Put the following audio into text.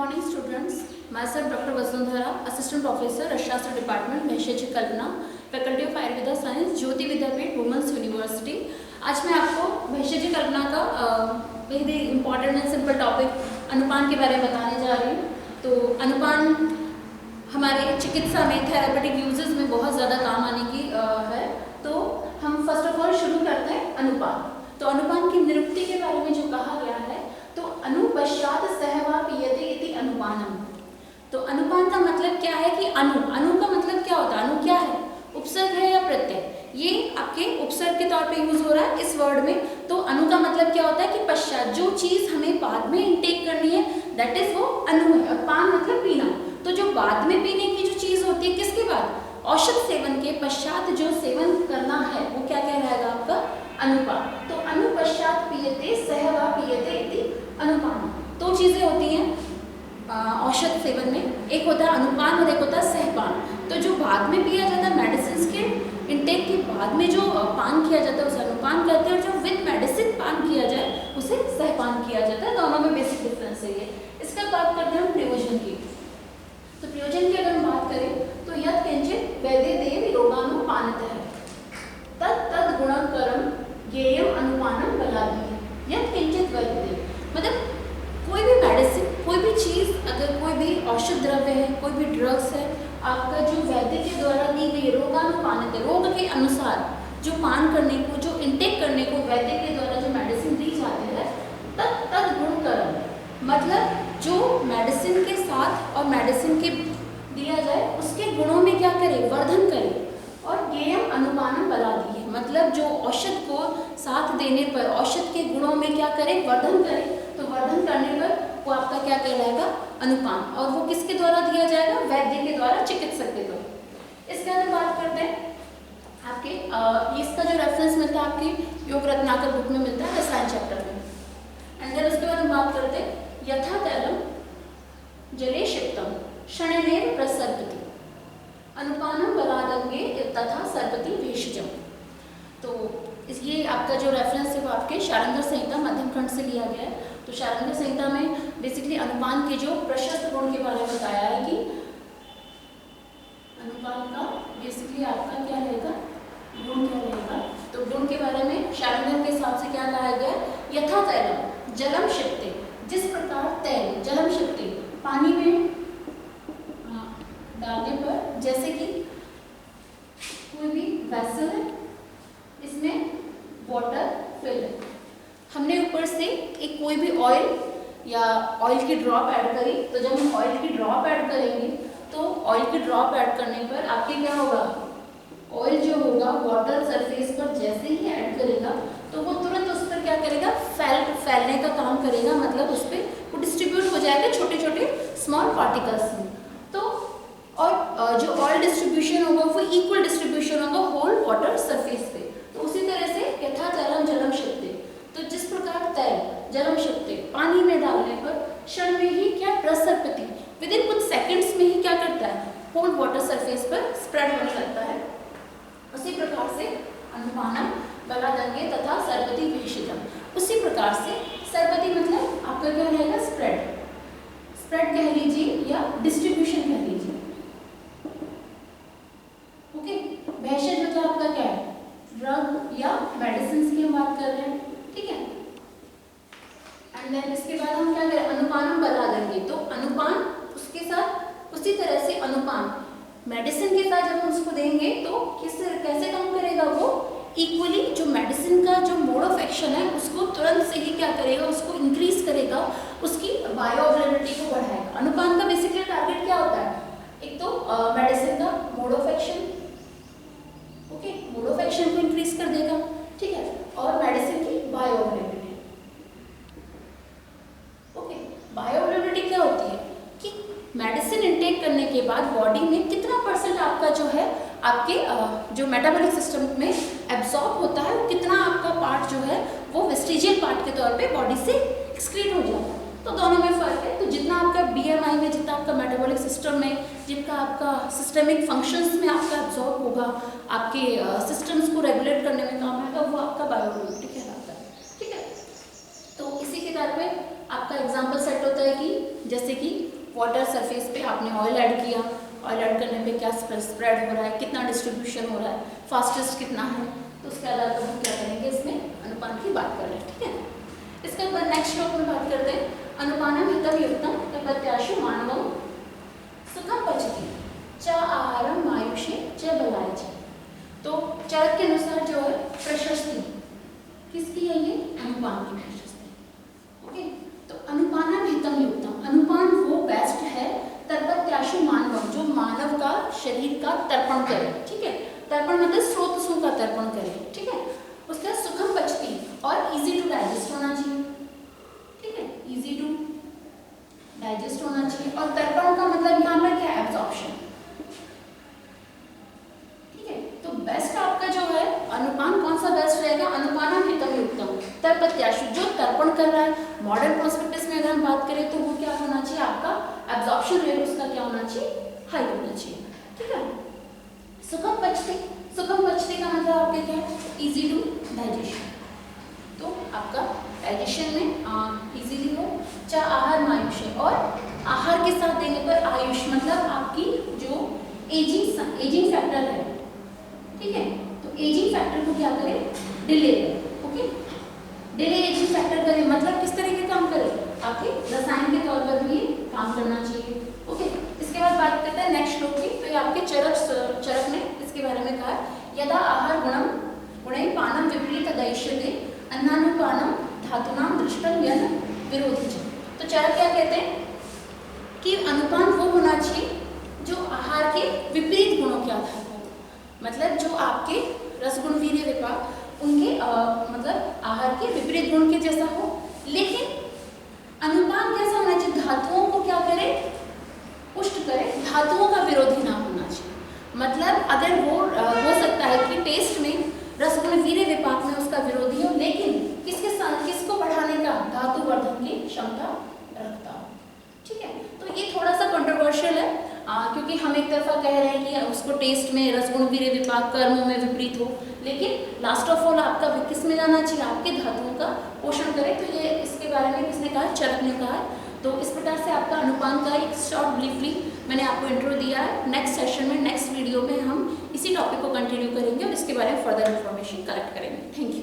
morning students. Myself Dr. Vasundhara, Assistant Professor, Rashastra Department, भेषज कल्पना, Faculty of Ayurveda Science, Jyoti Vidyapeeth, women's university. आज मैं आपको भेषज कल्पना का बहुत ही इम्पॉर्टेंट एंड सिंपल टॉपिक अनुपान के बारे में बताने जा रही हूँ। तो अनुपान हमारे चिकित्सा में थेरापेटिक यूजेस में बहुत ज़्यादा काम आने की है। तो हम फर्स्ट ऑफ ऑल शुरू करते हैं अनुपान। तो अनुपान की निरुक्ति के बारे में जो कहा गया है, तो अनुपश्चात सहवा पीयते इति अनुपानम। तो अनुपान का मतलब क्या है कि अनु का मतलब क्या होता है? अनु क्या है? उपसर्ग है या प्रत्यय? ये आपके उपसर्ग के तौर पे यूज हो रहा है इस वर्ड में। तो अनु का मतलब क्या होता है कि पश्चात, जो चीज हमें बाद में इनटेक करनी है, दैट इज वो अनु है। और पान मतलब पीना। तो जो बाद में पीने की जो चीज होती है, किसके बाद? औषध सेवन के पश्चात जो सेवन करना है, वो क्या कहलाएगा आपका? अनुपान। तो अनुपश्चात पीयते सहवा पीयते इति अनुपान। दो चीजें होती हैं औषध सेवन में, एक होता है अनुपान और एक होता है सहपान। तो जो बाद में पिया जाता है मेडिसिन के इंटेक के बाद में जो पान किया जाता है उसे अनुपान कहते हैं, और जो विद मेडिसिन पान किया जाए उसे सहपान किया जाता है। दोनों में बेसिक डिफरेंस है ये। इसका बात करते हैं हम प्रयोजन की। तो प्रयोजन की अगर हम बात करें तो यत् किंचित वैद्य देव रोगानुपानतः तद गुणकरम ज्ञेयम अनुपानम बलादि। यत् किंचित वैद्य देव मतलब कोई भी मेडिसिन, कोई भी चीज, अगर कोई भी औषध द्रव्य है, कोई भी ड्रग्स है, आपका जो वैद्य के द्वारा दी गई रोगानुपानित, रोग के अनुसार जो पान करने को, जो इंटेक करने को वैद्य के द्वारा जो मेडिसिन दी जाती है, तद गुणकरम मतलब जो मेडिसिन के साथ और मेडिसिन के दिया जाए उसके गुणों में क्या करे? वर्धन करे। और ज्ञेयम अनुपानम बलादि है मतलब जो औषध को साथ देने पर औषध के गुणों में क्या करे? वर्धन करे। तो वर्धन करने पर वो आपका क्या कहलाएगा? अनुपान। और वो किसके द्वारा दिया जाएगा? वैद्य के द्वारा, चिकित्सक के द्वारा। इसके बाद बात करते हैं आपके इसका जो रेफरेंस मिलता है आपकी योग रत्नाकर बुक में मिलता है, रसायन चैप्टर में। एंड देन उसके बाद हम बात करते हैं यथा तैलम जले क्षिप्तम क्षणेनेव प्रसर्पति अनुपानम बलादंगे तथा सर्पति भेषजम। तो ये आपका जो रेफरेंस है वो आपके शारंगर संहिता मध्यम खंड से लिया गया है। तो शारंगर संहिता में बेसिकली अनुपान के जो प्रशस्त गुण के बारे में बताया है कि अनुपान का बेसिकली आपका क्या रहेगा, गुण क्या रहेगा। तो गुण के बारे में शारंगर के हिसाब से क्या कहा गया? यथा तैलम जलम क्षिप्ते, जिस प्रकार तैल जलम क्षिप्ते पानी में डालने पर, जैसे कि कोई भी वेसल है, इसमें वाटर फिल है, हमने ऊपर से एक कोई भी ऑयल या ऑयल की ड्रॉप ऐड करी। तो जब हम ऑयल की ड्रॉप ऐड करेंगे तो ऑयल की ड्रॉप ऐड करने पर आपके क्या होगा? ऑयल जो होगा वाटर सरफेस पर जैसे ही ऐड करेगा तो वो तुरंत उस पर क्या करेगा? फैलने का काम करेगा। मतलब उस पर वो डिस्ट्रीब्यूट हो जाएगा छोटे छोटे स्मॉल पार्टिकल्स में। तो और जो ऑयल डिस्ट्रीब्यूशन होगा वो इक्वल डिस्ट्रीब्यूशन होगा होल वाटर सरफेस पे। तो उसी तरह से यथा तैलम जलम क्षिप्ते, तो जिस प्रकार तैल जलम क्षिप्ते पानी में डालने पर क्षण में ही क्या? प्रसर्पति, विद इन कुछ सेकंड्स में ही क्या करता है? होल वाटर सरफेस पर स्प्रेड होने लगता है। उसी प्रकार से अनुपानम बलादंगे तथा सर्पति भेषजम। उसी प्रकार से सर्पति मतलब आपका क्या रहेगा? स्प्रेड कह लीजिए या डिस्ट्रीब्यूशन कह लीजिए। ओके, भेषज मतलब आपका क्या है? ड्रग या मेडिसिन की हम बात कर रहे हैं, ठीक है। एंड देन इसके बाद हम क्या करें? अनुपानम बलादंगे। तो अनुपान उसके साथ, उसी तरह से अनुपान मेडिसिन के साथ जब हम उसको देंगे तो कैसे काम करेगा? वो इक्वली जो मेडिसिन का जो मोड ऑफ एक्शन है उसको तुरंत से ही क्या करेगा? उसको इंक्रीज करेगा, उसकी बायोअवेलेबिलिटी को बढ़ाएगा। अनुपान का बेसिकली टारगेट क्या होता है? एक तो मेडिसिन का mode of action, okay, mode of action को इंक्रीज कर देगा, ठीक है, और मेडिसिन की बायोअवेलेबिलिटी। ओके, बायोअवेलेबिलिटी क्या होती है कि मेडिसिन इंटेक करने के बाद बॉडी में कितना परसेंट आपका जो है आपके जो मेटाबॉलिक सिस्टम में एब्जॉर्ब होता है, कितना आपका पार्ट जो है वो वेस्टिजियल पार्ट के तौर पे बॉडी से एक्सक्रीट हो जाता है। तो दोनों में फर्क है। तो जितना आपका बीएमआई में, जितना आपका मेटाबॉलिक सिस्टम में, जितना आपका सिस्टमिक फंक्शंस में आपका एब्जॉर्ब होगा, आपके सिस्टम्स को रेगुलेट करने में काम आएगा, वो आपका बायोअवेलेबिलिटी कहलाता है, ठीक है। तो इसी के तौर पे आपका एग्जाम्पल सेट होता है कि जैसे कि वाटर सरफेस पे आपने ऑयल ऐड किया, ऑयल ऐड करने पे क्या स्प्रेड हो रहा है, कितना डिस्ट्रीब्यूशन हो रहा है, फास्टेस्ट कितना है, तो उसके आधार पर हम क्या करेंगे, इसमें अनुपात की बात कर रहे हैं। ठीक है, इसके बाद नेक्स्ट श्लोक में बात करते हैं अनुपानम हितम युक्तम तपत्याशु मानवम सुखम पचति च आहारम आयुषे च बलाय च। तो चरक के अनुसार जो है प्रशस्ति किसकी है, ये अनुपान की प्रशस्ति। ओके, तो अनुपानम हितम युक्तम, अनुपान वो बेस्ट है तपत्याशु मानवम, जो मानव का शरीर का तर्पण करे। ठीक है, तर्पण मतलब स्रोतसों का तर्पण करे। ठीक है, उसका सुखम पचती और इजी टू डाइजेस्ट होना चाहिए। ठीक है, इजी टू डाइजेस्ट होना चाहिए। और तर्पण का मतलब यहाँ पर क्या है, एब्जॉर्प्शन। ठीक है, तो बेस्ट आपका जो है अनुपान कौन सा बेस्ट रहेगा, अनुपानम हितम युक्तम तपत्याशु, जो तर्पण कर रहा है। मॉडर्न प्रोस्पेक्टस में अगर हम बात करें तो वो क्या होना चाहिए, आपका एब्जॉर्प्शन रेट उसका क्या होना चाहिए, हाई होना चाहिए। ठीक है, सुखम पचती, सुखम पचती का मतलब आपके क्या है, इजी टू डाइजेशन, तो आपका डाइजेशन में इजीली हो। चाहे आहार आयुष, और आहार के साथ देने पर आयुष मतलब आपकी जो एजिंग फैक्टर है। ठीक है, तो एजिंग फैक्टर को क्या करें, डिले करें। ओके, डिले एजिंग फैक्टर करें मतलब किस तरह के काम करें, आपके रसायन के तौर पर भी काम करना चाहिए। ओके, इसके बाद बात करते हैं नेक्स्ट श्लोक की। तो ये आपके चरक ने इसके बारे में कहा, यदा आहार गुणम गुणे पानम विपरीत दैष्यते अन्नानुपानम धातुनाम दृष्टम यन विरोधी च। तो चरक क्या कहते हैं कि अनुपान वो होना चाहिए जो आहार के विपरीत गुणों के आधार पर, मतलब जो आपके रसगुण वीर्य विपाक उनके मतलब आहार के विपरीत गुण के जैसा हो, लेकिन अनुपान कैसा होना चाहिए, धातुओं को क्या करे, पुष्ट करे, धातुओं का विरोधी ना होना चाहिए। मतलब अगर वो हो सकता है कि टेस्ट में रसगुण वीर्य विपाक में उसका विरोधी हो, लेकिन किसके साथ, किसको बढ़ाने का, धातु वर्धन की क्षमता रखता हो। ठीक है, तो ये थोड़ा सा कंट्रोवर्शियल है क्योंकि हम एक तरफा कह रहे हैं कि उसको टेस्ट में रसगुण वीर्य विपाक कर्मों में विपरीत हो, लेकिन लास्ट ऑफ ऑल आपका किस में जाना चाहिए, आपके धातुओं का पोषण करे। तो ये इसके बारे में किसने कहा, चरक ने कहा। तो इस प्रकार से आपका अनुपान का एक शॉर्ट ब्रीफली मैंने आपको इंट्रो दिया है। नेक्स्ट सेशन में, नेक्स्ट वीडियो में हम इसी टॉपिक को कंटिन्यू करेंगे और इसके बारे में फर्दर इन्फॉर्मेशन कलेक्ट करेंगे। Thank you.